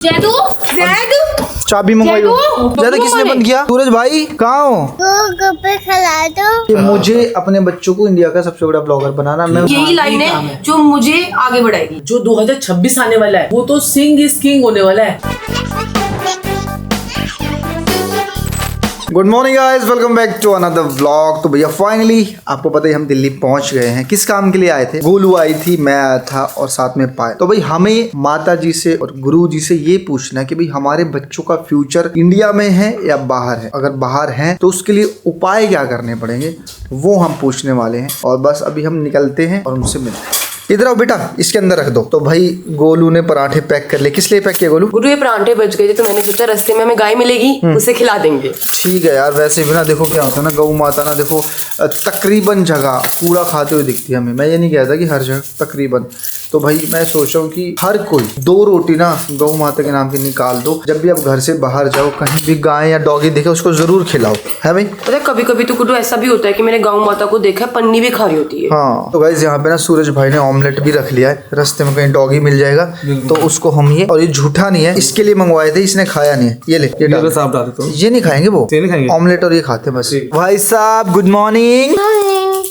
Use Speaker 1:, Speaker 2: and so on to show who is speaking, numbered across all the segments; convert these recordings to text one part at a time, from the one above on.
Speaker 1: जैदू जैदू
Speaker 2: चाबी मंगवाई हो। ज्यादा किसने बंद किया? सूरज भाई कहाँ हो?
Speaker 1: कपड़े खिला दो।
Speaker 2: कि मुझे अपने बच्चों को इंडिया का सबसे बड़ा ब्लॉगर बनाना। मैं
Speaker 3: यही लाइन है जो मुझे आगे बढ़ाएगी।
Speaker 4: जो 2026 आने वाला है वो तो सिंग इज किंग होने वाला है।
Speaker 2: Good morning guys, welcome back to another vlog. तो भैया फाइनली आपको पता है हम दिल्ली पहुंच गए हैं। किस काम के लिए आए थे? गोलू आई थी, मैं आया था और साथ में पायल। तो भाई हमें माता जी से और गुरु जी से ये पूछना है कि भाई हमारे बच्चों का फ्यूचर इंडिया में है या बाहर है। अगर बाहर है तो उसके लिए उपाय क्या करने पड़ेंगे वो हम पूछने वाले हैं। और बस अभी हम निकलते हैं और उनसे मिलते हैं। इधर आओ बेटा, इसके अंदर रख दो। तो भाई गोलू ने पराठे पैक कर लिए। किस लिए पैक किया गोलू?
Speaker 3: गुरु ये परांठे बच गए थे तो मैंने सोचा रास्ते में हमें गाय मिलेगी उसे खिला देंगे।
Speaker 2: ठीक है यार, वैसे भी ना देखो क्या होता है ना, गौ माता ना देखो तकरीबन जगह कूड़ा खाते हुए दिखती है हमें। मैं ये नहीं कहता कि हर जगह तकरीबन। तो भाई मैं सोच रहा हूँ कि हर कोई 2 रोटी ना गौ माता के नाम की निकाल दो। जब भी आप घर से बाहर जाओ, कहीं भी गाय या डॉगी दिखे उसको जरूर खिलाओ, है भाई?
Speaker 3: पता है कभी कभी तो गुरु ऐसा भी होता है कि मैंने गाँव माता को देखा है पन्नी भी खा रही होती है।
Speaker 2: हाँ, तो गाइस यहाँ पे ना सूरज भाई ने ऑमलेट भी रख लिया है। रास्ते में कहीं डॉगी मिल जाएगा तो उसको हम ये, और ये झूठा नहीं है, इसके लिए मंगवाए थे, इसने खाया नहीं है। ये ले, ये डाल। ये नहीं खाएंगे वो, ऑमलेट और ये खाते बस। भाई साहब गुड मॉर्निंग,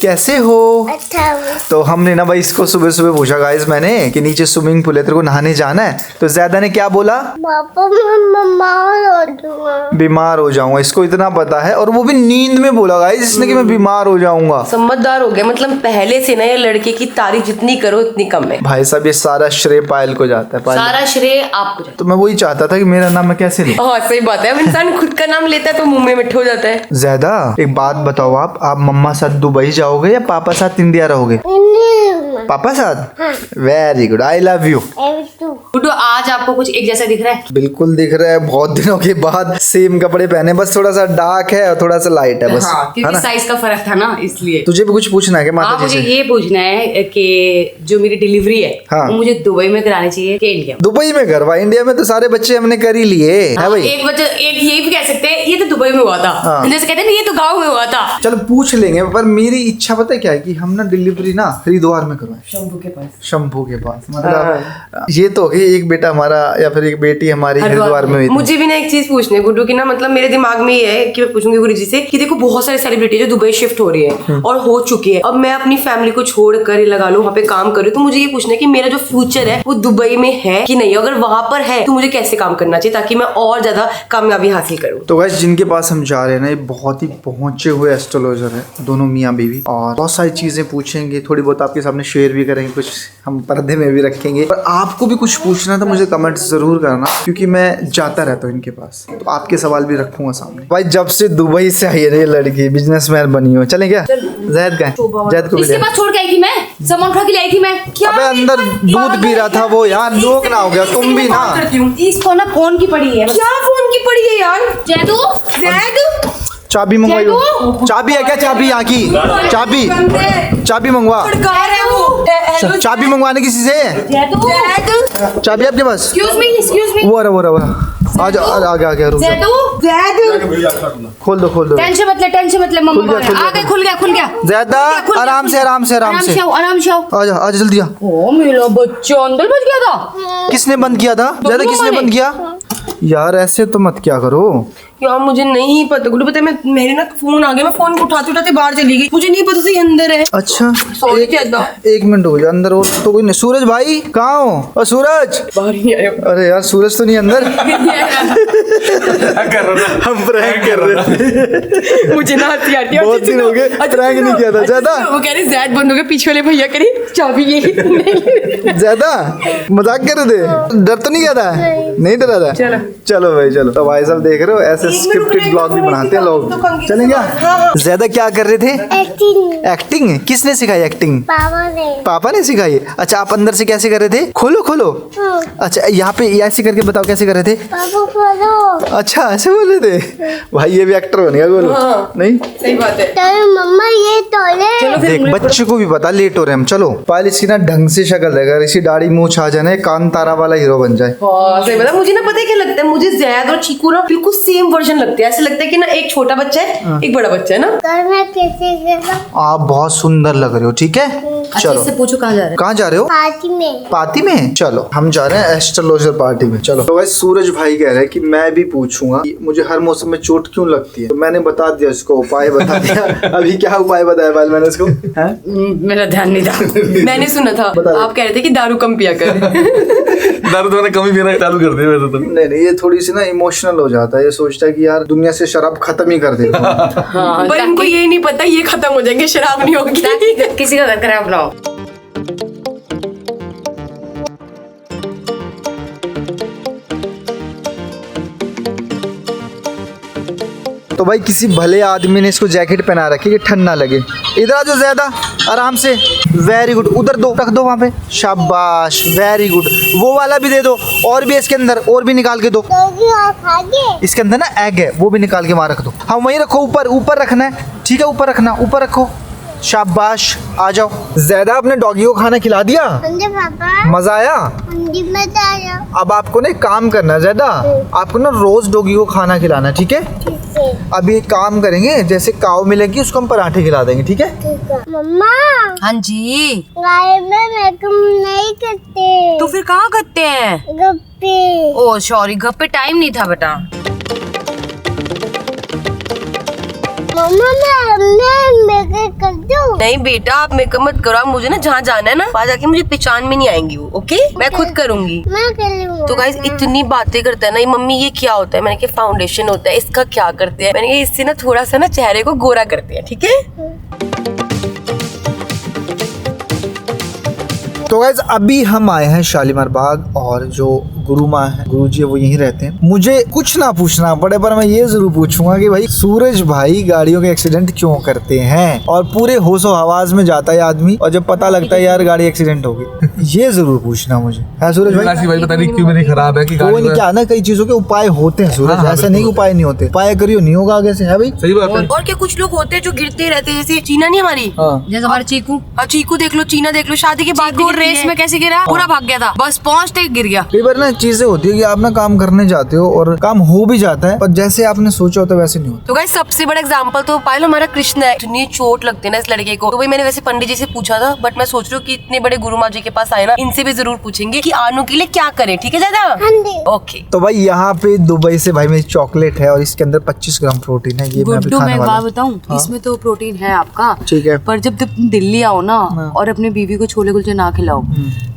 Speaker 2: कैसे हो?
Speaker 1: अच्छा
Speaker 2: तो हमने ना भाई इसको सुबह सुबह पूछा गाइस मैंने कि नीचे स्विमिंग पूल है, तेरे को नहाने जाना है? तो ज्यादा ने क्या बोला?
Speaker 1: पापा मैं बीमार हो जाऊंगा।
Speaker 2: बीमार हो जाऊंगा। इसको इतना पता है, और वो भी नींद में बोला गाइस इसने कि मैं बीमार हो जाऊंगा।
Speaker 3: समझदार हो गया। मतलब पहले से ना ये लड़के की तारीफ जितनी करो इतनी कम है।
Speaker 2: भाई साहब ये सारा श्रेय पायल को जाता है। पायल,
Speaker 3: सारा श्रेय आपको जाता
Speaker 2: तो मैं वही चाहता था कि मेरा नाम मैं कैसे लूं।
Speaker 3: है। हाँ सही बात है। अब इंसान खुद का नाम लेता है तो मुंह में मिठा हो जाता है।
Speaker 2: ज्यादा एक बात बताओ, आप मम्मा साथ दुबई जाओगे या पापा साथ इंडिया रहोगे? पापा साथ? Very good, I love you.
Speaker 3: Guddu आज आपको कुछ एक जैसा दिख रहा है?
Speaker 2: बिल्कुल दिख रहा है, बहुत दिनों के बाद सेम कपड़े पहने, बस थोड़ा सा डार्क है और थोड़ा सा लाइट है बस।
Speaker 3: हाँ,
Speaker 2: है
Speaker 3: क्योंकि
Speaker 2: ना?
Speaker 3: साइज का फर्क था ना इसलिए।
Speaker 2: तुझे भी कुछ पूछना है क्या माता जी
Speaker 3: मुझे
Speaker 2: से?
Speaker 3: ये पूछना है कि जो मेरी डिलीवरी है
Speaker 2: हाँ।
Speaker 3: वो मुझे दुबई में करानी चाहिए कि इंडिया में?
Speaker 2: दुबई में करवा, इंडिया में तो सारे बच्चे हमने कर ही लिए है भाई।
Speaker 3: एक वजह एक ये भी कह सकते हैं ये तो दुबई में हुआ था।
Speaker 2: हाँ।
Speaker 3: जैसे कहते हैं ना ये तो गाँव में हुआ था।
Speaker 2: चलो पूछ लेंगे, पर मेरी इच्छा पता है क्या है कि हम ना डिलीवरी ना हरिद्वार में करवाएं,
Speaker 3: शंभू के पास।
Speaker 2: शंभू के पास। मतलब ये तो कि एक बेटा हमारा या फिर एक बेटी हमारी हरिद्वार में हुई थी।
Speaker 3: मुझे भी ना एक चीज पूछनी है गुड्डू की ना, मतलब मेरे दिमाग में ये है कि मैं पूछूंगी गुरु जी से कि देखो बहुत सारी सेलिब्रिटी जो दुबई शिफ्ट हो रही है और हो चुकी है। अब मैं अपनी फैमिली को छोड़ कर लगा लूं वहाँ पे काम करूँ, तो मुझे ये पूछना है कि मेरा जो फ्यूचर है वो दुबई में है कि नहीं? अगर वहां पर है तो मुझे कैसे काम करना चाहिए ताकि मैं और ज्यादा कामयाबी हासिल करूँ?
Speaker 2: तो गाइस जिनके पास हम जा रहे हैं ना, ये बहुत ही पहुंचे हुए एस्ट्रोलॉजर है, दोनों मियाँ बीवी, और बहुत सारी चीजें पूछेंगे, थोड़ी बहुत आपके सामने शेयर भी करेंगे, कुछ हम पर्दे में भी रखेंगे। पर आपको भी कुछ पूछना तो मुझे कमेंट जरूर करना, क्योंकि मैं जाता रहता हूँ इनके पास, तो आपके सवाल भी रखूंगा सामने। भाई जब से दुबई से आई है ये लड़की, बिजनेसमैन बनी हो। चले क्या? जैद का जैद को भी
Speaker 1: इसके
Speaker 2: ले।
Speaker 1: पास छोड़ के आई थी मैं, सामान उठा के लाई थी मैं। क्या
Speaker 2: अबे अंदर दूध पी रहा था वो, यार लोग ना हो गया, तुम भी ना।
Speaker 1: इसको ना फोन की पड़ी है।
Speaker 3: क्या फोन की पड़ी है यार?
Speaker 1: जैदू जैदू
Speaker 2: चाबी मंगवाई हो। चाबी है क्या? चाबी यहाँ की चाबी मंगवा। चाबी मंगवाने किसी से?
Speaker 1: जैदू
Speaker 2: चाबी आपके पास?
Speaker 1: एक्सक्यूज मी
Speaker 2: वो रहा आजा आगे रुक जा।
Speaker 1: जैदू
Speaker 2: खोल दो।
Speaker 1: टेंशन मत ले मम्मा
Speaker 2: खुल गया।
Speaker 1: आ गए, खुल गया
Speaker 2: ज्यादा आराम से
Speaker 1: आराम से आओ।
Speaker 2: आजा जल्दी आ।
Speaker 3: ओ मेरा बच्चा अंदर बच गया था।
Speaker 2: किसने बंद किया था? ज्यादा किसने बंद किया? यार ऐसे तो मत क्या करो
Speaker 3: यार मुझे नहीं पता गुड्डू, पता है मैं मेरे ना फोन आ गया, मैं फोन को उठाते बाहर चली गई, मुझे नहीं पता था ये अंदर है।
Speaker 2: अच्छा
Speaker 3: सॉरी ज्यादा।
Speaker 2: एक मिनट हो गया, अंदर और तो कोई नहीं। सूरज भाई कहाँ हो? और सूरज
Speaker 3: बाहर ही आया।
Speaker 2: अरे यार सूरज तो नहीं अंदर। हम प्रैंक कर रहे थे।
Speaker 3: मुझे ना हंसी आती है।
Speaker 2: बहुत दिन हो गए प्रैंक नहीं किया था। ज्यादा
Speaker 3: वो कह रहे जैद बंद हो गए, पीछे वाले भैया करी चाबी ये
Speaker 2: ज्यादा मजाक कर रहे थे? डर तो नहीं गया था? नहीं डरा था? चलो भाई चलो। तो भाई साहब देख रहे हो ऐसे स्क्रिप्टेड ब्लॉग भी बनाते हैं लोग। चलें क्या? ज्यादा क्या कर रहे थे? एक्टिंग। किसने सिखाई एक्टिंग? पापा ने सिखाई। अच्छा आप अंदर से कैसे कर रहे थे? खोलो। अच्छा यहाँ पे ऐसे करके बताओ कैसे कर रहे थे? अच्छा ऐसे बोल रहे थे। भाई ये भी एक्टर बनेगा गोलू। नहीं
Speaker 3: सही बात है।
Speaker 1: मम्मा ये टॉयलेट।
Speaker 2: देख बच्चे को भी पता लेट हो रहे हैं हम। चलो पहले इसकी ना ढंग से शक्ल रहेगा, इसी दाढ़ी मूंछ आ जाने, कान तारा वाला हीरो बन जाए।
Speaker 3: हाँ सही बात है। मुझे ना पता है क्या लगता है, मुझे जैद और चीकू ना बिल्कुल सेम वर्जन लगते हैं। ऐसे लगता है कि ना एक छोटा बच्चा है एक बड़ा बच्चा है ना।
Speaker 1: कैसे
Speaker 2: आप बहुत सुंदर लग रहे हो। ठीक है
Speaker 1: अच्छे से पूछो कहाँ जा रहे
Speaker 2: कहाँ जा रहे हो?
Speaker 1: पार्टी में।
Speaker 2: पार्टी में? चलो हम जा रहे हैं एस्ट्रोलॉजर पार्टी में। चलो तो गाइस सूरज भाई कह रहे हैं कि मैं भी पूछूंगा कि मुझे हर मौसम में चोट क्यों लगती है, तो मैंने बता दिया उसको, उपाय बता दिया। अभी क्या उपाय बताया भाई मैंने उसको?
Speaker 3: मेरा ध्यान नहीं था। मैंने सुना था आप कह रहे थे कि दारू कम पिया कर।
Speaker 5: दारू तो मैंने कम ही पीना चालू कर दिया वैसे तो।
Speaker 2: नहीं ये थोड़ी सी ना इमोशनल हो जाता है, ये सोचता है कि यार दुनिया से शराब खत्म ही कर देता हूं।
Speaker 3: हाँ, पर इनको ये नहीं पता ये खत्म हो जाएंगे, शराब नहीं होगी।
Speaker 1: किसी का घर खराब ना हो।
Speaker 2: तो भाई किसी भले आदमी ने इसको जैकेट पहना रखी कि ठंड ना लगे। इधर आ जाओ ज्यादा आराम से। वेरी गुड, उधर दो, रख दो वहाँ पे। शाबाश, वेरी गुड। वो वाला भी दे दो, और भी इसके अंदर और भी निकाल के दो। इसके अंदर ना एग है, वो भी निकाल के वहाँ रख दो। हाँ वहीं रखो, ऊपर ऊपर रखना है, ठीक है ऊपर रखना, ऊपर रखो। शाबाश, आ जाओ। ज्यादा आपने डॉगी को खाना खिला दिया?
Speaker 1: पापा
Speaker 2: मजा आया? अब आपको ना एक काम करना है ज्यादा, आपको ना रोज डॉगी को खाना खिलाना है, ठीक है? अभी एक काम करेंगे, जैसे काव मिलेगी उसको हम पराठे खिला देंगे, ठीक है?
Speaker 1: मम्मा
Speaker 3: हाँ जी,
Speaker 1: गाय में मेकअप नहीं करते
Speaker 3: तो फिर कहाँ करते हैं?
Speaker 1: गप्पे।
Speaker 3: ओ सॉरी, घर पे टाइम नहीं था बेटा।
Speaker 1: मम्मा मैं मेकअप कर दूं?
Speaker 3: नहीं बेटा आप मेकअप मत करो, आप मुझे ना जहाँ जाना है ना वहाँ जाके मुझे पहचान में नहीं आएंगी वो, ओके? मैं खुद करूंगी।
Speaker 1: मैं कर लूंगा।
Speaker 3: तो गाइस इतनी बातें करता है ना ये, मम्मी ये क्या होता है? मैंने कहा फाउंडेशन होता है, इसका क्या करते हैं? मैंने कहा इससे ना थोड़ा सा ना चेहरे को गोरा करते हैं, ठीक है?
Speaker 2: तो गाइस अभी हम आए हैं शालीमार बाग, और जो गुरु माँ है, गुरु जी वो यहीं रहते हैं। मुझे कुछ ना पूछना पड़े पर मैं ये जरूर पूछूंगा कि भाई सूरज भाई गाड़ियों के एक्सीडेंट क्यों करते हैं, और पूरे होशो हवास में जाता है आदमी और जब पता लगता है यार गाड़ी एक्सीडेंट हो गई। ये जरूर पूछना मुझे है सूरज भाई।
Speaker 5: राशि भाई पता नहीं क्यों मेरी खराब है कि
Speaker 2: वो
Speaker 5: गाड़ी
Speaker 2: नहीं, क्या ना कई चीजों के उपाय होते हैं सूरज,
Speaker 5: हाँ,
Speaker 2: ऐसा नहीं कि उपाय नहीं होते। उपाय करियो नहीं होगा आगे से, है भाई?
Speaker 5: सही बात है।
Speaker 3: और क्या कुछ लोग होते हैं जो गिरते रहते हैं, जैसे चीना नहीं हमारी,
Speaker 2: हाँ।
Speaker 1: जैसे हमारे चीकू
Speaker 3: हाँ चीकू देख लो, चीना देख लो, शादी के बाद
Speaker 1: चीकू रेस में कैसे गिरा, पूरा भाग गया था, बस पहुंचते ही गिर गया।
Speaker 2: कई बार ना चीजें होती है कि आप ना काम करने जाते हो और काम हो भी जाता है, पर जैसे आपने सोचा होता है वैसे नहीं होता।
Speaker 3: तो गाइस सबसे बड़ा एग्जांपल तो पायल हमारा कृष्ण है। इतनी चोट लगती है ना इस लड़के को। तो भाई मैंने वैसे पंडित जी से पूछा था, बट मैं सोच रही हूँ कि इतने बड़े गुरु माँ जी के पास आए ना, इनसे भी जरूर पूछेंगे कि आनू के लिए क्या करें, ठीक है दादा? ओके।
Speaker 2: तो भाई यहाँ पे दुबई से भाई मेरी चॉकलेट है और इसके अंदर 25 ग्राम प्रोटीन है, ये मैं अभी
Speaker 1: गुड्डू
Speaker 2: खाने
Speaker 1: मैं
Speaker 2: वाला
Speaker 1: बात
Speaker 2: हूँ।
Speaker 1: बताऊं,
Speaker 2: हाँ।
Speaker 1: इसमें तो प्रोटीन है आपका,
Speaker 2: ठीक है।
Speaker 1: पर जब तुम दिल्ली आओ ना और अपने बीवी को छोले कुलचे ना खिलाओ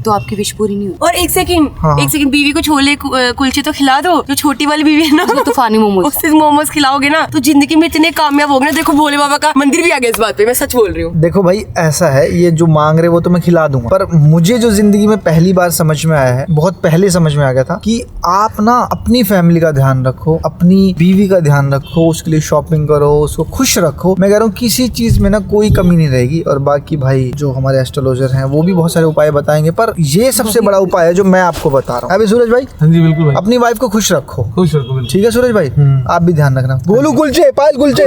Speaker 1: तो आपकी विश पूरी नहीं होती।
Speaker 3: और एक सेकंड,
Speaker 2: हाँ।
Speaker 3: एक सेकंड, बीवी को छोले कुलचे तो खिला दो, जो छोटी वाली बीवी है ना
Speaker 1: उसको तूफानी मोमोज।
Speaker 3: उससे मोमोज खिलाओगे ना तो जिंदगी में इतने कामयाब होगे ना। देखो भोले बाबा का मंदिर भी आ गया इस बात पे, मैं सच बोल रही हूँ।
Speaker 2: देखो भाई ऐसा है, ये जो मांग रहे वो तो मैं खिला दूंगा, पर मुझे जो जिंदगी में पहली बार समझ में आया है, बहुत पहले समझ में आ गया था कि आप ना अपनी फैमिली का ध्यान रखो, अपनी बीवी का ध्यान रखो, उसके लिए शॉपिंग करो, उसको खुश रखो। मैं कह रहा हूँ किसी चीज में ना कोई कमी नहीं रहेगी। और बाकी भाई जो हमारे एस्ट्रोलॉजर हैं वो भी बहुत सारे उपाय बताएंगे, पर ये सबसे बड़ा उपाय है जो मैं आपको बता रहा हूँ। अभी सूरज भाई
Speaker 5: हाँ जी बिल्कुल भाई,
Speaker 2: अपनी वाइफ को खुश रखो,
Speaker 5: खुश रखो बिल्कुल।
Speaker 2: ठीक है सूरज भाई? आप भी ध्यान रखना। गोलू कुलचे, पायल कुलचे,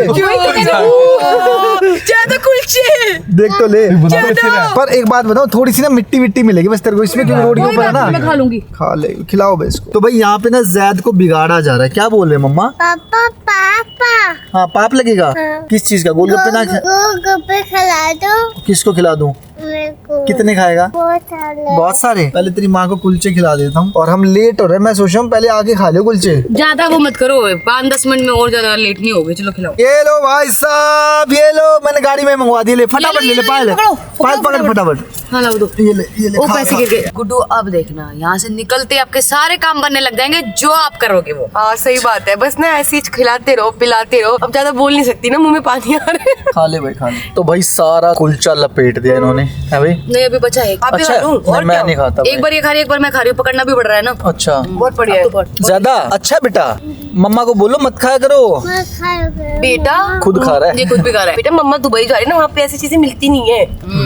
Speaker 3: ज्यादा कुलचे
Speaker 2: देख तो ले।
Speaker 5: ज्यादा।
Speaker 2: पर एक बात बताओ, थोड़ी सी ना मिट्टी मिट्टी मिलेगी बस तेरे को इसमें, क्योंकि रोड के ऊपर है ना।
Speaker 1: मैं खा लूंगी।
Speaker 2: खा ले, खिलाओ बे इसको। तो भाई यहाँ पे ना जैद को बिगाड़ा जा रहा है। क्या बोल रहे हैं मम्मा?
Speaker 1: पापा पापा
Speaker 2: हाँ पाप लगेगा। किस चीज का? गोलगप्पे ना
Speaker 1: गोलगप्पे खिला दो
Speaker 2: किसको खिला दूं?
Speaker 1: मेरे को।
Speaker 2: कितने खाएगा? बहुत सारे। पहले तेरी माँ को कुलचे खिला देता हूँ, और हम लेट हो रहे हैं, मैं सोच रहा हूँ पहले आके खा लो कुलचे।
Speaker 1: ज्यादा वो मत करो, 5-10 मिनट में और ज्यादा लेट नहीं होगे। चलो खिलाओ।
Speaker 2: ये लो भाई साहब, ये लो, मैंने गाड़ी में मंगवा दी। ले फटाफट ले ले, पायल पायल पकड़ फटाफट।
Speaker 1: हाँ लाओ दो।
Speaker 2: ये ले
Speaker 1: वो
Speaker 2: खा,
Speaker 1: पैसे
Speaker 2: खा।
Speaker 1: गिर गए। गुड्डू अब देखना, यहाँ से निकलते आपके सारे काम बनने लग जाएंगे जो आप करोगे वो।
Speaker 3: हाँ सही बात है, बस ना ऐसे ही खिलाते रहो पिलाते रहो। अब ज्यादा बोल नहीं सकती ना, मुंह में पानी आ रहा है।
Speaker 2: खा ले भाई खा ले। तो भाई सारा कुलचा लपेट दिया इन्होंने, है भाई?
Speaker 1: नहीं अभी बचा है।
Speaker 3: आप भी
Speaker 2: अच्छा,
Speaker 3: खा लूं? और
Speaker 2: मैं
Speaker 3: क्या?
Speaker 2: नहीं खाता
Speaker 1: एक बार ये खा रही एक बार मैं खा रही हूँ, पकड़ना भी पड़ रहा है ना।
Speaker 2: अच्छा
Speaker 3: बहुत बढ़िया है।
Speaker 2: ज्यादा अच्छा बेटा, मम्मा को बोलो मत खाया करो।
Speaker 3: बेटा
Speaker 2: खुद खा रहा है।
Speaker 1: ये खुद भी खा रहा है।
Speaker 3: बेटा मम्मा दुबई जा रही है ना, वहाँ पे ऐसी चीजें मिलती नहीं है,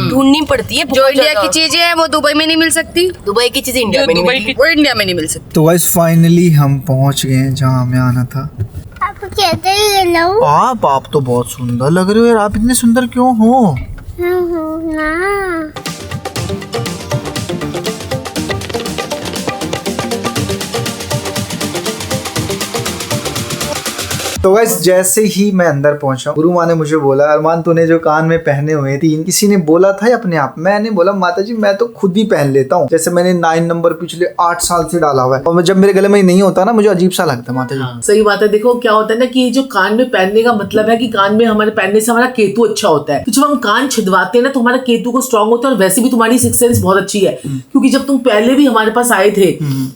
Speaker 3: ढूंढनी पड़ती है।
Speaker 1: जो इंडिया की चीजें हैं वो दुबई में नहीं मिल सकती,
Speaker 3: दुबई की चीजें इंडिया में नहीं मिलती।
Speaker 1: वो इंडिया में नहीं मिल सकती।
Speaker 2: तो गाइस फाइनली हम पहुंच गए हैं जहाँ हमें आना था।
Speaker 1: आपको कहते हैं
Speaker 2: आप तो बहुत सुंदर लग रहे हो यार। आप इतने सुंदर क्यों हो?
Speaker 1: ना
Speaker 2: तो गाइस जैसे ही मैं अंदर पहुंचा, गुरु माँ ने मुझे बोला, अरमान तूने जो कान में पहने हुए 3, किसी ने बोला था या अपने आप? मैंने बोला माता जी मैं तो खुद ही पहन लेता हूँ, जैसे मैंने 9 नंबर पिछले 8 साल से डाला हुआ है, और जब मेरे गले में नहीं होता ना मुझे अजीब सा लगता है माता जी।
Speaker 4: हाँ, सही बात है। देखो क्या होता है ना कि जो कान में पहनने का मतलब है कि कान में हमारे पहनने से हमारा केतु अच्छा होता है। तो जब हम कान छिदवाते हैं ना तो हमारा केतु को स्ट्रांग होता है। और वैसे भी तुम्हारी सिक्स सेंस बहुत अच्छी है, क्योंकि जब तुम पहले भी हमारे पास आए थे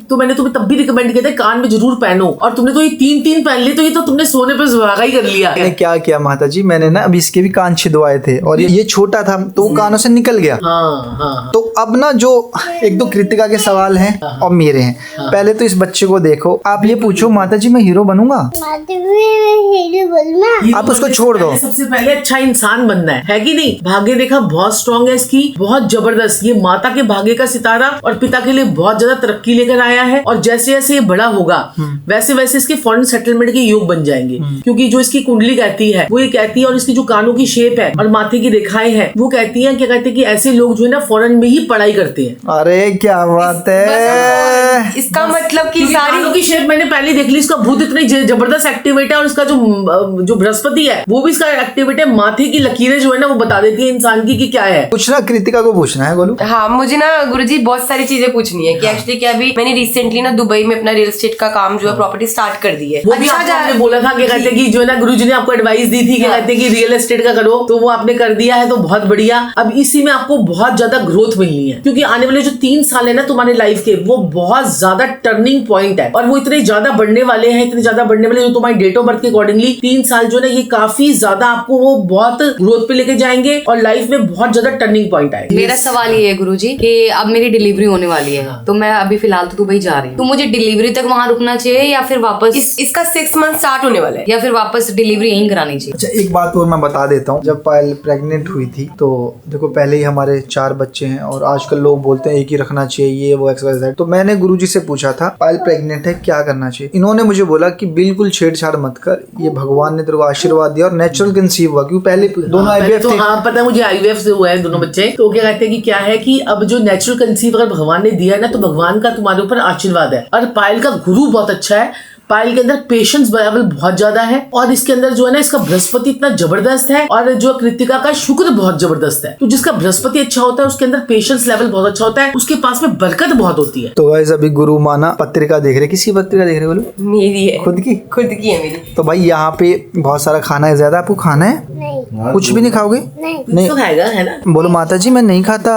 Speaker 4: तो मैंने तुम्हें तब भी रिकमेंड किया था कान में जरूर पहनो, और तुमने तो ये 3 पहन लिए, तो ये तो तुमने सोने पे सुहागा ही कर लिया।
Speaker 2: मैंने क्या किया माता जी, मैंने ना अभी इसके भी कान छिदवाए थे और ये छोटा था तो वो कानों से निकल गया।
Speaker 4: हाँ।
Speaker 2: तो अब ना जो एक दो कृतिका के सवाल हैं और मेरे हैं, पहले तो इस बच्चे को देखो, आप ये पूछो माता जी मैं हीरो बनूंगा? आप उसको छोड़ दो।
Speaker 4: सबसे पहले अच्छा इंसान बनना है कि नहीं? भाग्य रेखा बहुत स्ट्रांग है इसकी, बहुत जबरदस्त। ये माता के भाग्य का सितारा और पिता के लिए बहुत ज्यादा तरक्की लेकर आया है। और जैसे जैसे ये बड़ा होगा वैसे वैसे इसके फॉरेन सेटलमेंट के योग बन जाएंगे, क्योंकि जो इसकी कुंडली कहती है वो ये कहती है, और इसकी जो कानों की शेप है और माथे की रेखाएं हैं वो कहती है, क्या कहते हैं कि ऐसे लोग जो है ना फॉरेन में ही पढ़ाई करते हैं।
Speaker 2: अरे क्या बात है।
Speaker 3: इसका मतलब कि
Speaker 4: क्योंकि कानों की शेप मैंने पहले देख ली, इसका भूत इतनी जबरदस्त एक्टिवेट है, और इसका जो बृहस्पति है वो भी इसका एक्टिवेट है। माथे की लकीरें जो है ना वो बता देती है इंसान की कि क्या है।
Speaker 2: कुछ ना कृतिका को पूछना है बोलो।
Speaker 3: हाँ, मुझे ना गुरुजी बहुत सारी चीजें पूछनी है कि एक्चुअली क्या अभी मैंने रिसेंटली ना दुबई में अपना रियल एस्टेट का काम जो है प्रॉपर्टी स्टार्ट कर दी है।
Speaker 4: वो भी आपने बोला था कि कहते कि जो है ना गुरुजी ने आपको एडवाइस दी थी कि कहते कि रियल एस्टेट का करो, तो वो आपने कर दिया है तो बहुत बढ़िया। अब इसी में आपको बहुत ज्यादा ग्रोथ मिलनी है, क्योंकि आने वाले जो 3 साल है ना तुम्हारे लाइफ के वो बहुत ज्यादा टर्निंग पॉइंट है, और वो इतने ज्यादा बढ़ने वाले हैं, इतने ज्यादा बढ़ने वाले जो तुम्हारी डेट ऑफ बर्थ के अकॉर्डिंगली 3 साल जो है ना ये काफी ज्यादा आपको वो बहुत ग्रोथ पे लेके जाएंगे और लाइफ में बहुत ज्यादा टर्निंग पॉइंट आएगा।
Speaker 1: मेरा सवाल ये है गुरुजी कि अब मेरी डिलीवरी होने वाली है, तो मैं अभी फिलहाल तो दुबई जा रही हूँ, तो मुझे डिलीवरी तक वहाँ रुकना चाहिए या फिर वापस
Speaker 3: इसका 6 मंथ स्टार्ट होने वाला है,
Speaker 1: या फिर वापस डिलीवरी यहीं करानी चाहिए?
Speaker 2: अच्छा एक बात और मैं बता देता हूँ, जब पायल प्रेग्नेंट हुई थी तो देखो पहले ही हमारे 4 बच्चे हैं, और आजकल लोग बोलते हैं एक ही रखना चाहिए, ये वो XYZ। तो मैंने गुरुजी से पूछा था पायल प्रेग्नेंट है क्या करना चाहिए? इन्होंने मुझे बोला कि बिल्कुल छेड़छाड़ मत कर, ये भगवान ने तेरे को आशीर्वाद दिया और नेचुरल कंसीव हुआ, क्योंकि पहले दोनों IVF थे।
Speaker 4: हाँ पता है मुझे, IVF से हुआ है दोनों बच्चे। तो क्या कहते हैं कि क्या है कि अब जो नेचुरल कंसीव अगर भगवान ने दिया है ना तो भगवान का तुम्हारे ऊपर आशीर्वाद है। और पायल का गुरु बहुत अच्छा है, पायल के अंदर पेशेंस लेवल बहुत ज्यादा है, और इसके अंदर जो है ना इसका बृहस्पति इतना जबरदस्त है, और जो कृतिका का शुक्र बहुत जबरदस्त है। तो जिसका बृहस्पति अच्छा होता है उसके अंदर पेशेंस लेवल बहुत अच्छा होता है, उसके पास में बरकत बहुत होती है।
Speaker 2: तो गाइस अभी गुरु माना पत्रिका देख रहे, किसी पत्रिका देख रहे बोलो?
Speaker 3: मेरी है,
Speaker 2: खुद की
Speaker 3: है मेरी।
Speaker 2: तो भाई यहाँ पे बहुत सारा खाना है, ज्यादा आपको खाना है?
Speaker 6: नहीं
Speaker 2: कुछ भी नहीं खाओगे?
Speaker 6: नहीं
Speaker 4: तो खाएगा है ना?
Speaker 2: बोलो माता जी मैं नहीं खाता।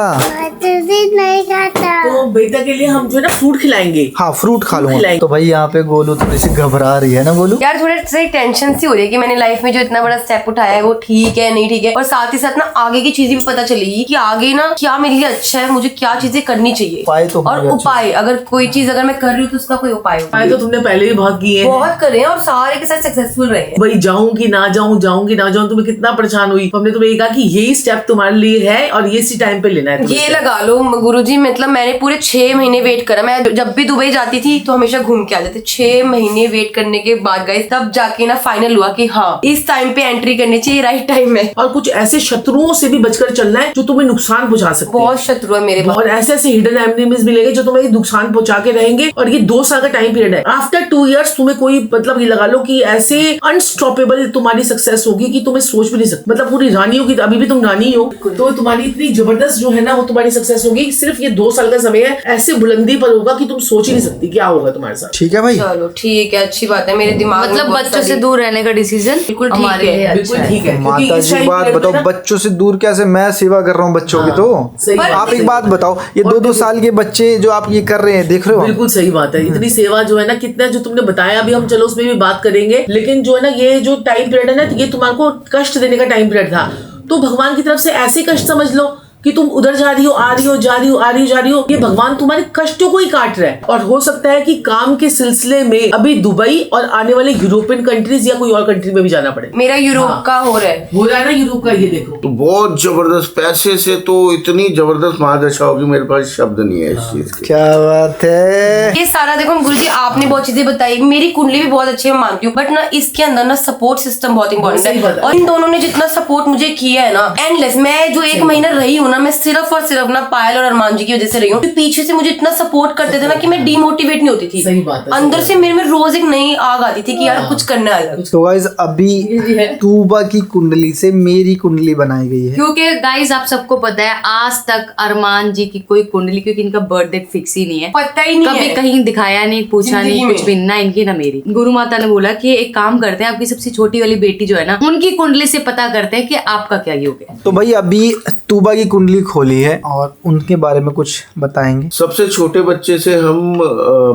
Speaker 6: नहीं खाता।
Speaker 4: तो बेटा के लिए हम जो है ना फ्रूट खिलाएंगे।
Speaker 2: हाँ फ्रूट खा लूंगा।
Speaker 4: खिलाएंगे।
Speaker 2: तो भाई यहाँ पे गोलू थोड़ी सी घबरा रही है ना गोलू?
Speaker 3: यार थोड़े से टेंशन सी हो रही है कि मैंने लाइफ में जो इतना बड़ा स्टेप उठाया है वो ठीक है नहीं ठीक है, और साथ ही साथ ना आगे की चीजें भी पता चलेगी कि आगे ना क्या मेरे लिए अच्छा है, मुझे क्या चीजें करनी चाहिए,
Speaker 2: उपाय तो
Speaker 3: और
Speaker 2: होंगे अच्छे।
Speaker 3: उपाय अगर कोई चीज अगर मैं कर रही हूँ तो उसका कोई उपाय हो।
Speaker 4: तो तुमने पहले भी बहुत किए हैं,
Speaker 3: बहुत करे हैं और सारे के साथ सक्सेसफुल रहे हैं।
Speaker 4: भाई जाऊं कि ना जाऊं, जाऊं कि ना जाऊं, तुम्हें कितना परेशान हुई। तो हमने तुम्हें ये कहा कि यही स्टेप तुम्हारे लिए है और ये इसी टाइम पे लेना है तुम्हें।
Speaker 3: ये लगा लो गुरुजी, मतलब मैंने पूरे 6 महीने वेट करा। मैं जब भी दुबई जाती थी तो हमेशा घूम के आ जाती। 6 महीने वेट करने के बाद गाइस तब जाके ना फाइनल हुआ कि हाँ इस टाइम पे एंट्री करनी चाहिए, राइट टाइम है।
Speaker 4: और कुछ ऐसे शत्रुओं से भी बचकर चलना है जो तुम्हें नुकसान पहुंचा सकते हैं।
Speaker 3: बहुत शत्रु है मेरे पास,
Speaker 4: और ऐसे ऐसे हिडन एनिमीज मिलेंगे जो तुम्हें नुकसान पहुंचा के रहेंगे। और ये 2 साल का टाइम पीरियड है। आफ्टर 2 इयर्स तुम्हें कोई मतलब ये लगा लो कि ऐसे अनस्टॉपेबल तुम्हारी सक्सेस होगी कि तुम्हें सोच भी नहीं सकते। मतलब पूरी रानियों की, अभी भी तुम रानी हो, तो तुम्हारी इतनी जबरदस्त जो है ना वो तुम्हारी सक्सेस होगी। सिर्फ ये 2 साल का समय है, ऐसे बुलंदी पर होगा कि तुम सोच ही नहीं सकती क्या होगा तुम्हारे साथ।
Speaker 2: ठीक है भाई,
Speaker 3: चलो ठीक है, अच्छी बात है। मेरे दिमाग में
Speaker 1: मतलब
Speaker 3: बहुत
Speaker 1: बच्चों से
Speaker 3: सारी-
Speaker 1: दूर रहने का डिसीजन
Speaker 3: बिल्कुल ठीक
Speaker 1: हमारे
Speaker 3: है,
Speaker 1: लिए
Speaker 4: बिल्कुल
Speaker 1: अच्छा है।
Speaker 4: ठीक है। क्योंकि
Speaker 2: माता
Speaker 4: इस
Speaker 2: जी
Speaker 4: टाइम
Speaker 2: बात
Speaker 4: पीरियड में
Speaker 2: बताओ,
Speaker 4: ना-
Speaker 2: बच्चों से दूर कैसे? मैं सेवा कर रहा हूँ बच्चों की। तो
Speaker 4: सही बात
Speaker 2: आप
Speaker 4: है,
Speaker 2: एक
Speaker 4: सही
Speaker 2: बात बताओ, ये 2-2 साल के बच्चे जो आप ये कर रहे हैं देख रहे हो?
Speaker 4: बिल्कुल सही बात है। इतनी सेवा जो है ना, कितना जो तुमने बताया अभी हम चलो उसमें भी बात करेंगे, लेकिन जो है ना ये जो टाइम पीरियड है ना ये तुम्हारे को कष्ट देने का टाइम पीरियड था। तो भगवान की तरफ से ऐसे कष्ट समझ लो कि तुम उधर जा रही हो, आ रही हो, जा रही हो, आ रही हो, जा रही हो, ये भगवान तुम्हारे कष्टों को ही काट रहा है। और हो सकता है कि काम के सिलसिले में अभी दुबई और आने वाले यूरोपियन कंट्रीज या कोई और कंट्री में भी जाना पड़े।
Speaker 3: मेरा यूरोप का हो रहा है।
Speaker 4: हो रहा है ना यूरोप का, ये देखो।
Speaker 7: तो बहुत जबरदस्त पैसे से तो इतनी जबरदस्त महादशा होगी, मेरे पास शब्द नहीं है इस चीज के।
Speaker 2: क्या बात है।
Speaker 3: ये सारा देखो गुरुजी आपने बहुत चीजें बताई, मेरी कुंडली भी बहुत अच्छी है, मैं मानती हूँ, बट ना इसके अंदर ना सपोर्ट सिस्टम बहुत इंपॉर्टेंट
Speaker 4: सही बात
Speaker 3: है।
Speaker 4: है।
Speaker 3: और इन दोनों ने जितना सपोर्ट मुझे किया है ना एंडलेस। मैं जो 1 महीना रही हूँ ना ना मैं सिर्फ और सिर्फ ना पायल और अरमान जी की वजह से रही हूँ। पीछे से मुझे इतना सपोर्ट करते थे ना कि मैं डिमोटिवेट नहीं होती थी।
Speaker 4: सही बात है,
Speaker 3: अंदर से मेरे में रोज एक नई आग आती थी कि यार कुछ करना है अलग।
Speaker 2: तो गाइस अभी तूबा की कुंडली से मेरी कुंडली बनाई गई है।
Speaker 1: क्योंकि गाइस आप सबको पता है आज तक अरमान जी की कोई कुंडली, क्योंकि इनका बर्थ डेट फिक्स ही नहीं है,
Speaker 3: पता ही नहीं
Speaker 1: कभी
Speaker 3: है।
Speaker 1: कहीं दिखाया नहीं, पूछा
Speaker 3: जिंदगी
Speaker 1: नहीं, कुछ
Speaker 3: में।
Speaker 1: भी ना इनकी ना मेरी। गुरु माता ने बोला कि एक काम करते हैं, आपकी सबसे छोटी वाली बेटी जो है ना, उनकी कुंडली से पता करते हैं कि आपका क्या योग है।
Speaker 2: तो भाई अभी तूबा की कुंडली खोली है और उनके बारे में कुछ बताएंगे।
Speaker 7: सबसे छोटे बच्चे से हम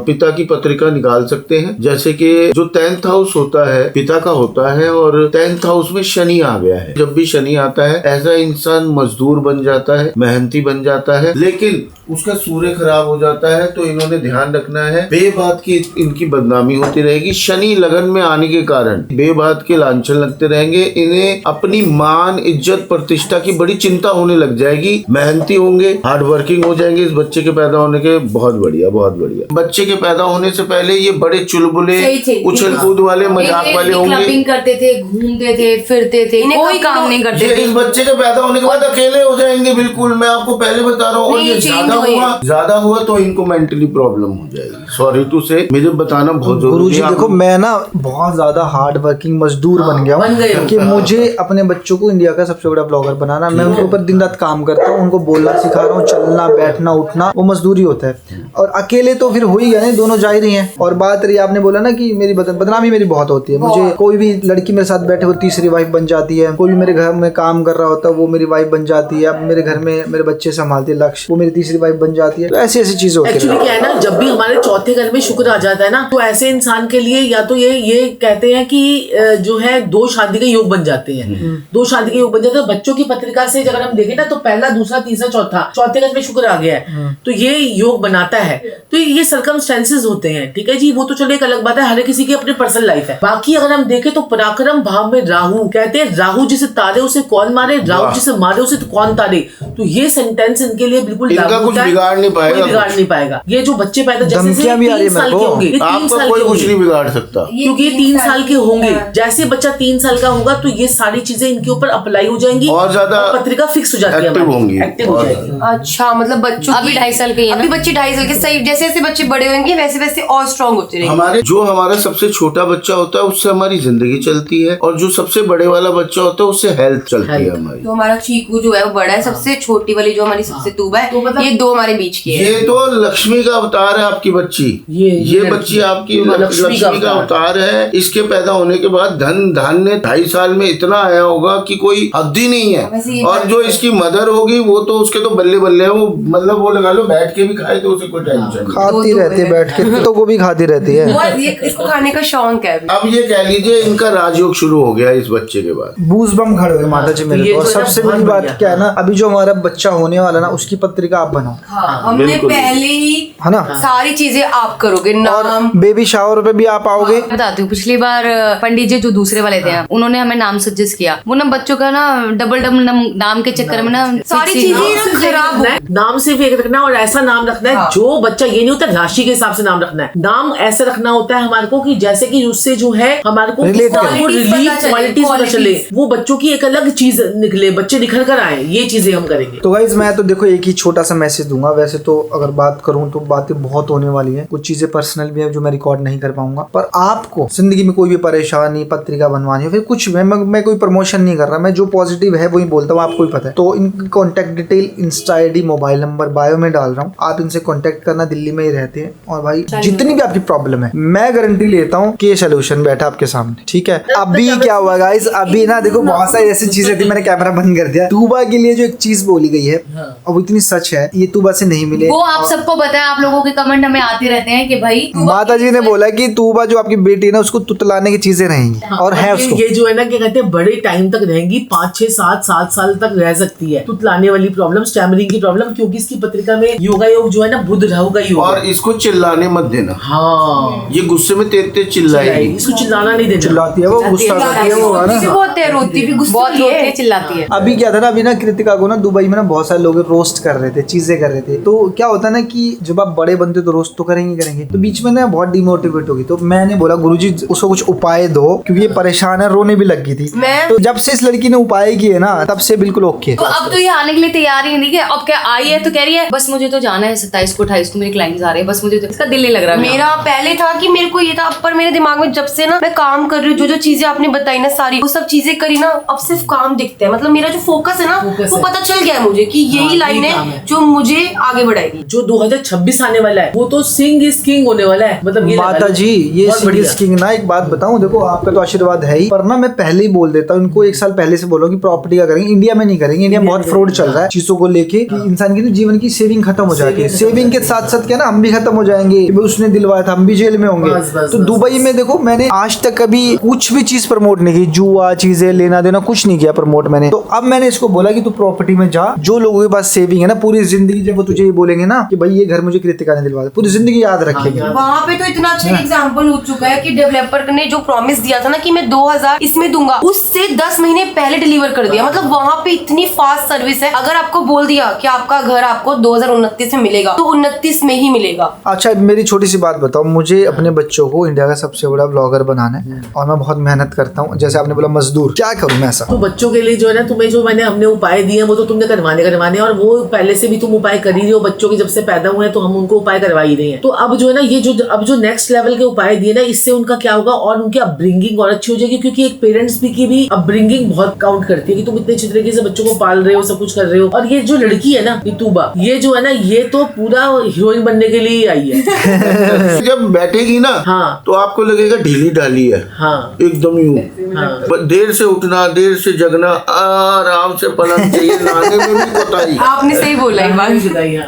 Speaker 7: पिता की पत्रिका निकाल सकते हैं। जैसे कि जो 10th हाउस होता है पिता का होता है, और 10th हाउस में शनि आ गया है। जब भी शनि आता है ऐसा इंसान मजदूर बन जाता है, मेहनती बन जाता है, लेकिन उसका सूर्य खराब हो जाता है। तो इन्होंने ध्यान रखना है, बेबात की इनकी बदनामी होती रहेगी। शनि लगन में आने के कारण बेबात के लांछन लगते रहेंगे। इन्हें अपनी मान, इज्जत, प्रतिष्ठा की बड़ी चिंता होने लग जाएगी। मेहनती होंगे, हार्ड वर्किंग हो जाएंगे इस बच्चे के पैदा होने के। बहुत बढ़िया, बहुत बढ़िया। बच्चे के पैदा होने से पहले ये बड़े चुलबुले, उछल कूद वाले, मजाक वाले होंगे।
Speaker 1: क्लबिंग करते थे, घूमते थे, फिरते थे, कोई काम नहीं करते
Speaker 7: ये
Speaker 1: थे।
Speaker 7: इस बच्चे के पैदा होने के बाद अकेले हो जाएंगे बिल्कुल। मैं आपको पहले बता रहा हूँ। और ये ज्यादा हुआ तो इनको मेंटली प्रॉब्लम हो जाएगी। सॉरी टू से, मुझे बताना बहुत जरूरी
Speaker 2: गुरुजी
Speaker 7: है।
Speaker 2: देखो मैं ना बहुत ज्यादा हार्ड वर्किंग मजदूर बन गया हूँ कि मुझे अपने बच्चों को इंडिया का सबसे बड़ा ब्लॉगर बनाना। मैं उनके ऊपर दिन रात काम करता हूँ, उनको बोलना सिखा रहा हूँ, चलना बैठना उठना, वो मजदूरी होता है। और अकेले तो फिर हो ही गया, नहीं दोनों जा ही रही हैं। और बात रही आपने बोला ना कि मेरी बदनामी मेरी बहुत होती है। मुझे कोई भी लड़की मेरे साथ बैठे वो तीसरी वाइफ बन जाती है। कोई भी मेरे घर में काम कर रहा होता है वो मेरी वाइफ बन जाती है। अब मेरे घर में मेरे बच्चे संभालती है लक्ष्य, वो मेरी तीसरी वाइफ बन जाती है। तो ऐसी ऐसी चीजें होती
Speaker 4: एक्चुअली
Speaker 2: है।
Speaker 4: क्या है ना, जब भी हमारे चौथे घर में शुक्र आ जाता है ना, तो ऐसे इंसान के लिए या तो ये कहते हैं कि जो है दो शादी के योग बन जाते हैं। दो शादी के योग बन जाते हैं। बच्चों की पत्रिका से अगर हम देखें ना तो पहला, दूसरा, तीसरा, चौथा, चौथे घर में शुक्र आ गया है तो ये योग बनाता है। तो ये सर्कमस्टेंसेस होते हैं, ठीक है जी। वो तो चलो एक अलग बात है, हर किसी की अपनी पर्सनल लाइफ है। बाकी अगर हम देखें तो पराक्रम भाव में राहु, कहते हैं राहु जिसे तारे उसे कौन मारे, राहु जिसे मारे उसे तो कौन तारे। तो ये सेंटेंस इनके लिए बिल्कुल
Speaker 7: इनका
Speaker 4: लागू
Speaker 7: कुछ
Speaker 4: होता है।
Speaker 7: बिगाड़ नहीं पाएगा,
Speaker 4: कोई बिगाड़ नहीं पाएगा। ये जो बच्चे पैदा जैसे
Speaker 2: धमकियां भी आ रही है
Speaker 4: 3 साल
Speaker 2: मेरे
Speaker 4: के
Speaker 2: को।
Speaker 4: होंगे, ये 3
Speaker 7: आपका
Speaker 4: साल
Speaker 7: कोई
Speaker 4: के
Speaker 7: कुछ
Speaker 4: होंगे,
Speaker 7: नहीं बिगाड़ सकता।
Speaker 4: क्योंकि ये 3 साल के होंगे। जैसे बच्चा 3 साल का होगा तो ये सारी चीजें इनके ऊपर अप्लाई हो जाएंगी
Speaker 7: और ज्यादा
Speaker 4: पत्रिका फिक्स हो जाती है,
Speaker 7: एक्टिव होंगी।
Speaker 4: एक्टिव हो जाएगी।
Speaker 3: अच्छा, मतलब बच्चों
Speaker 1: अभी 2.5 साल के ही है ना?
Speaker 3: अभी बच्चे 2.5 साल के, सही जैसे जैसे बच्चे बड़े होंगे वैसे वैसे और स्ट्रॉन्ग होते रहेंगे।
Speaker 7: हमारा सबसे छोटा बच्चा होता है उससे हमारी जिंदगी चलती है, और जो सबसे बड़े वाला बच्चा होता है उससे हेल्थ चलती है हमारी।
Speaker 3: तो हमारा चीकू जो है वो बड़ा है, सबसे छोटी वाली जो हमारी सबसे तूबा है,
Speaker 4: तो मतलब
Speaker 3: ये दो हमारे बीच की है।
Speaker 7: ये तो लक्ष्मी का अवतार है आपकी बच्ची। ये बच्ची आपकी लक्ष्मी का अवतार है। इसके पैदा होने के बाद धन धान्य 2.5 साल में इतना आया होगा कि कोई हद ही नहीं है। और जो इसकी मदर होगी वो तो उसके तो बल्ले बल्ले है। वो मतलब वो लगा लो बैठ के भी खाए तो उसे कोई टेंशन नहीं।
Speaker 2: खाती रहती है बैठ के, तो वो भी खाती रहती है।
Speaker 3: और ये इसको खाने का शौक है।
Speaker 7: अब ये कह लीजिए इनका राजयोग शुरू हो गया इस बच्चे के बाद।
Speaker 2: बूज बम खड़े हुए माता जी मेरे
Speaker 4: ये
Speaker 2: को। और
Speaker 4: जो है ना
Speaker 2: सबसे
Speaker 4: बहुत
Speaker 2: बड़ी बात
Speaker 4: बढ़िया।
Speaker 2: क्या है ना, अभी जो हमारा बच्चा होने वाला ना उसकी पत्रिका आप बनाओ,
Speaker 3: हाँ, हमने
Speaker 7: बिल्कुल।
Speaker 3: पहले ही
Speaker 2: है ना।
Speaker 3: सारी चीजें आप करोगे।
Speaker 2: और
Speaker 3: नाम
Speaker 2: बेबी शावर पे भी आप आओगे।
Speaker 1: बताती हूँ, पिछली बार पंडित जी जो दूसरे वाले थे उन्होंने हमें नाम सजेस्ट किया। वो ना बच्चों का ना डबल नाम के चक्कर में ना
Speaker 3: सारी
Speaker 1: fix ही
Speaker 3: चीजें
Speaker 1: नाम।
Speaker 3: ना खराब हो।
Speaker 4: नाम सिर्फ एक रखना है और ऐसा नाम रखना है जो बच्चा, ये नहीं होता राशि के हिसाब से नाम रखना है। नाम ऐसे रखना होता है हमारे को कि जैसे कि उससे जो है हमारे को
Speaker 2: Relate करे।
Speaker 4: रिलीफ क्वालिटीज पता चले, वो बच्चों की एक अलग चीज निकले, बच्चे निखर कर आए। ये चीजें हम करेंगे।
Speaker 2: तो गाइज मैं तो देखो एक ही छोटा सा मैसेज दूंगा। वैसे तो अगर बात करूं तो बातें बहुत होने वाली है, कुछ चीजें पर्सनल भी है जो मैं रिकॉर्ड नहीं कर पाऊंगा। पर आपको जिंदगी में कोई भी परेशानी, पत्रिका बनवानी हो, फिर कुछ मैं कोई प्रमोशन नहीं कर रहा, मैं जो पॉजिटिव है वही बोलता हूँ, आपको ही पता है। तो इनकी contact detail, Insta ID, mobile number bio में डाल रहा हूँ। आप इनसे कॉन्टेक्ट करना, दिल्ली में ही रहते हैं। और भाई जितनी भी आपकी प्रॉब्लम है मैं गारंटी लेता हूँ कि ये सोल्यूशन बैठा आपके सामने, ठीक है। अभी क्या हुआ गाइज, अभी ना देखो बहुत सारी ऐसी चीजें थी, मैंने कैमरा बंद कर दिया। तूबा के लिए जो एक चीज बोली गई है और वो इतनी सच है, ये तूबा से नहीं मिले।
Speaker 1: वो आप सबको पता है, आप लोगों के कमेंट हमें आते रहते हैं कि भाई
Speaker 2: माता जी ने बोला कि तूबा जो आपकी बेटी है ना उसको तुतलाने की चीजें रहेंगी और है उसको।
Speaker 4: ये जो है ना क्या कहते हैं, बड़े टाइम तक रहेंगी, 5, 6, 7 साल तक रह सकती है। तुतलाने वाली प्रॉब्लम, स्टैमरिंग की प्रॉब्लम, क्योंकि इसकी पत्रिका में योगा योग जो है ना बुध राहु का योग
Speaker 7: और
Speaker 4: है।
Speaker 7: इसको चिल्लाने मत देना।
Speaker 4: हाँ,
Speaker 7: ये गुस्से में तेज चिल्लाएगी।
Speaker 4: इसको चिल्लाना नहीं देना।
Speaker 2: चिल्लाती है वो, गुस्सा करती है वो, है
Speaker 3: रोती भी
Speaker 2: ना।
Speaker 3: बहुत है, रोती भी गुस्सा
Speaker 1: बहुत रोती है, चिल्लाती है।
Speaker 2: अभी क्या था ना, अभी ना कृतिका को ना दुबई में ना बहुत सारे लोग रोस्ट कर रहे थे, चीजें कर रहे थे। तो क्या होता है ना कि जब आप बड़े बनते तो रोस्ट तो करेंगे। तो बीच में ना बहुत डिमोटिवेट होगी। तो मैंने बोला गुरुजी उसको कुछ उपाय दो, क्योंकि ये परेशान है, रोने भी लग गई थी।
Speaker 3: मैं-
Speaker 2: तो जब से इस लड़की ने उपाय किए ना तब से बिल्कुल ओके।
Speaker 3: तो अब तो
Speaker 1: ये आने के लिए तैयार ही नहीं है। अब क्या आई है तो कह रही है बस मुझे तो जाना है 27 को 28 को मेरे क्लाइंट्स आ रहे हैं, बस मुझे तो इसका दिल नहीं लग रहा।
Speaker 3: मेरा पहले था कि मेरे को ये था, पर मेरे दिमाग में जब से ना मैं काम कर रही हूँ, जो चीजें आपने बताई ना सारी वो सब चीजें करी ना, अब सिर्फ काम दिखता है। मतलब मेरा जो फोकस है ना वो पता चल गया है मुझे कि यही लाइन है जो मुझे आगे बढ़ाएगी।
Speaker 4: जो 2026 आने वाला है वो तो सिंग इज किंग होने वाला है। मतलब ये
Speaker 2: माता जी ये सीरीज किंग ना, एक बात बताऊं, देखो आपका तो आशीर्वाद है ही, पर ना मैं पहले ही बोल देता हूँ इनको, एक साल पहले से बोलो कि प्रॉपर्टी का करेंगे, इंडिया में नहीं करेंगे। इंडिया में बहुत फ्रॉड चल रहा है चीजों को लेके कि इंसान की जीवन की सेविंग खत्म हो जाती है। सेविंग के साथ साथ क्या ना हम भी खत्म हो जाएंगे, उसने दिलवाया था हम भी जेल में होंगे। तो दुबई में देखो मैंने आज तक कभी कुछ भी चीज प्रमोट नहीं की, जुआ चीजें लेना देना कुछ नहीं किया प्रमोट मैंने। तो अब मैंने इसको बोला कि तू प्रॉपर्टी में जा, जो लोगों के पास सेविंग है ना पूरी जिंदगी, जब वो तुझे ये बोलेंगे ना कि भाई ये घर मुझे कृतिका ने दिलवा, पूरी जिंदगी याद रखेंगे।
Speaker 3: वहाँ पे तो इतना अच्छा एग्जाम्पल हो चुका है कि डेवलपर ने जो प्रॉमिस दिया था ना कि मैं 2000 इसमें दूंगा, उससे 10 महीने पहले डिलीवर कर दिया। मतलब वहाँ पे इतनी फास्ट सर्विस है। अगर आपको बोल दिया कि आपका घर आपको 2029 में मिलेगा तो 29 में ही मिलेगा।
Speaker 2: अच्छा मेरी छोटी सी बात बताओ, मुझे अपने बच्चों को इंडिया का सबसे बड़ा ब्लॉगर बनाना है और मैं बहुत मेहनत करता हूँ, जैसे आपने बोला मजदूर, क्या करूँ मैं ऐसा?
Speaker 4: तो बच्चों के लिए जो है ना तुम्हें जो हमने उपाय दिए वो तो तुमने करवाने और वो पहले से भी तुम उपाय कर ही रही हो। बच्चों के जब से पैदा हुए हैं तो हम उनको उपाय करवा ही रहे हैं। तो अब जो है ना ये जो नेक्स्ट लेवल के उपाय दिए ना, इससे उनका क्या होगा और उनकी अपब्रिंगिंग और अच्छी हो जाएगी। क्योंकि एक पेरेंट्स की भी अपब्रिंगिंग बहुत काउंट करती है कि तुम इतने अच्छी तरीके से बच्चों को पाल रहे हो, सब कुछ कर रहे हो। और ये जो लड़की है ना इतुबा, ये जो है ना ये तो पूरा हीरोइन बनने के लिए आई है।
Speaker 7: जब बैठेगी ना
Speaker 4: हाँ।
Speaker 7: तो आपको लगेगा ढीली ढाली है।
Speaker 4: हाँ।
Speaker 7: एकदम यूं।
Speaker 4: हाँ।
Speaker 7: देर से उठना, देर से जगना, आराम से पलंग चाहिए, नहाने में भी कोताही।
Speaker 3: आपने सही बोला ये बात।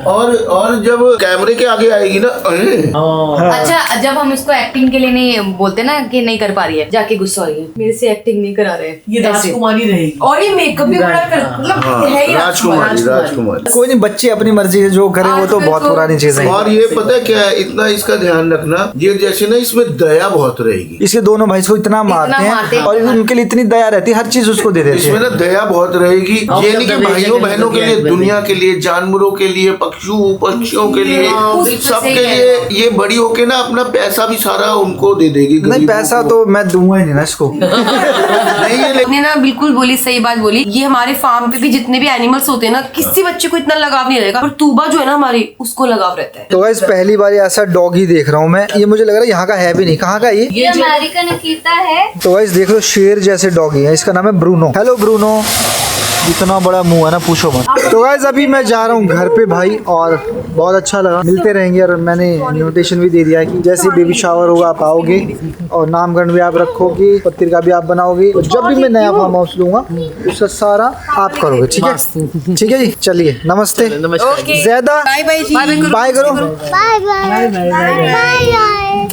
Speaker 7: और जब कैमरे के आगे आएगी ना
Speaker 1: अच्छा जब हम इसको एक्टिंग के लिए नहीं बोलते ना कि नहीं कर पा रही है, जाके गुस्सा हो रही है मेरे से एक्टिंग नहीं करा रहे,
Speaker 4: ये राजकुमारी रहेगी
Speaker 3: और ये मेकअप भी बड़ा कर, मतलब है ही
Speaker 7: राजकुमारी।
Speaker 2: कोई नहीं, बच्चे अपनी मर्जी से जो करे वो तो बहुत पुरानी चीज है।
Speaker 7: और ये पता है क्या है, इतना इसका ध्यान रखना, ये जैसे ना इसमें दया बहुत रहेगी।
Speaker 2: इसके दोनों भाई को इतना मारते हैं और उनके लिए इतनी दया रहती है, हर चीज उसको दे देते
Speaker 7: इसमें
Speaker 2: हैं।
Speaker 7: ना दया बहुत रहेगी। ये नहीं कि भाइयों बहनों के लिए, दुनिया के लिए, जानवरों के लिए, पक्षियों के लिए, सबके लिए ये बड़ी होके ना अपना पैसा भी सारा उनको दे देगी।
Speaker 2: नहीं पैसा तो मैं दूंगा ही नहीं ना इसको।
Speaker 7: नहीं ये
Speaker 3: आपने ना बिल्कुल बोली, सही बात बोली। ये हमारे फार्म पे भी जितने भी एनिमल्स होते हैं ना, किसी बच्चे को इतना लगाव नहीं रहेगा, पर तूबा जो है ना हमारी, उसको लगाव रहता है।
Speaker 2: तो गाइस पहली बार ऐसा डॉगी देख रहा हूँ मैं, ये मुझे लग रहा है यहाँ का है भी नहीं। कहाँ का ये
Speaker 6: अमेरिकन अकीता है।
Speaker 2: तो गाइस देख लो शेर जैसे डॉगी है, इसका नाम है ब्रूनो। हेलो ब्रूनो, इतना बड़ा मुंह है ना पूछो मत। तो गाइस अभी मैं जा रहा हूँ घर पे भाई, और बहुत अच्छा लगा, मिलते रहेंगे। और मैंने इन्विटेशन भी दे दिया है कि जैसे बेबी शावर होगा आप आओगे और नामकरण भी आप रखोगे, पत्रिका भी आप बनाओगे, और जब भी मैं नया फार्म हाउस लूंगा उसका सारा आप करोगे। ठीक है ठीक है जी, चलिए नमस्ते।
Speaker 4: नमस्कार।
Speaker 2: ज्यादा
Speaker 3: बाय बाय जी।
Speaker 2: बाय करो।
Speaker 6: Bye bye bye bye.